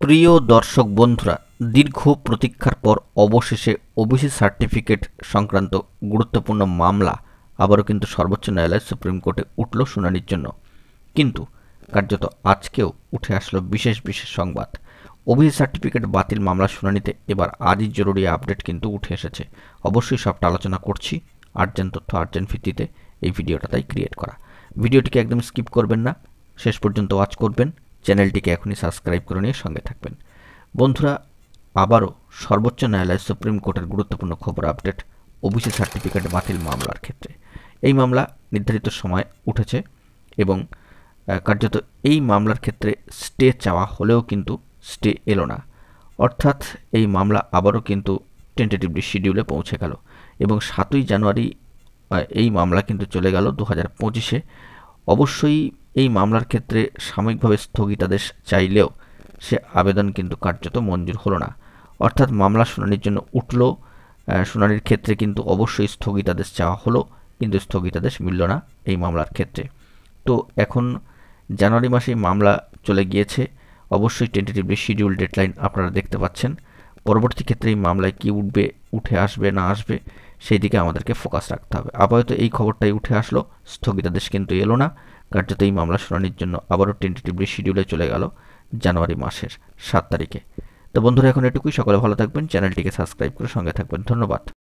প্রিয় দর্শক বন্ধুরা, দীর্ঘ প্রতীক্ষার পর অবশেষে ওবিসি সার্টিফিকেট সংক্রান্ত গুরুত্বপূর্ণ মামলা আবারও কিন্তু সর্বোচ্চ ন্যায়ালয় সুপ্রিম কোর্টে উঠল শুনানির জন্য। কিন্তু কার্যত আজকেও উঠে আসলো বিশেষ বিশেষ সংবাদ। ওবিসি সার্টিফিকেট বাতিল মামলা শুনানিতে এবার আজই জরুরি আপডেট কিন্তু উঠে এসেছে। অবশ্যই সবটা আলোচনা করছি আর্জেন্ট তথ্য আর্জেন্ট ভিত্তিতে। এই ভিডিওটা তাই ক্রিয়েট করা। ভিডিওটিকে একদম স্কিপ করবেন না, শেষ পর্যন্ত ওয়াচ করবেন। চ্যানেলটিকে এখনই সাবস্ক্রাইব করে নিয়ে সঙ্গে থাকবেন। বন্ধুরা, আবারও সর্বোচ্চ ন্যায়ালয় সুপ্রিম কোর্টের গুরুত্বপূর্ণ খবর আপডেট ওবিসি সার্টিফিকেট বাতিল মামলার ক্ষেত্রে। এই মামলা নির্ধারিত সময় উঠেছে এবং কার্যত এই মামলার ক্ষেত্রে স্টে চাওয়া হলেও কিন্তু স্টে এলো না। অর্থাৎ এই মামলা আবারও কিন্তু টেন্টেটিভলি শিডিউলে পৌঁছে গেল এবং 7ই জানুয়ারি এই মামলা কিন্তু চলে গেল 2025-এ। অবশ্যই এই মামলার ক্ষেত্রে সাময়িকভাবে স্থগিতাদেশ চাইলেও সে আবেদন কিন্তু কার্যত মঞ্জুর হলো না। অর্থাৎ মামলা শুনানির জন্য উঠল, শুনানির ক্ষেত্রে কিন্তু অবশ্যই স্থগিতাদেশ চাওয়া হলো, কিন্তু স্থগিতাদেশ মিলল না এই মামলার ক্ষেত্রে। তো এখন জানুয়ারি মাসে মামলা চলে গিয়েছে। অবশ্যই টেন্টেটিভলি শিডিউল ডেডলাইন আপনারা দেখতে পাচ্ছেন। পরবর্তী ক্ষেত্রে এই মামলায় কি উঠবে, উঠে আসবে না আসবে, সেই দিকে আমাদেরকে ফোকাস রাখতে হবে। আপাতত এই খবরটাই উঠে আসলো, স্থগিতাদেশ কিন্তু এলো না। কার্যত এই মামলা শুনানির জন্য আবারও টেন্টেটিভলি শিডিউলে চলে গেল জানুয়ারি মাসের 7 তারিখে। তো বন্ধুরা, এখন এটুকুই। সকলে ভালো থাকবেন, চ্যানেলটিকে সাবস্ক্রাইব করে সঙ্গে থাকবেন। ধন্যবাদ।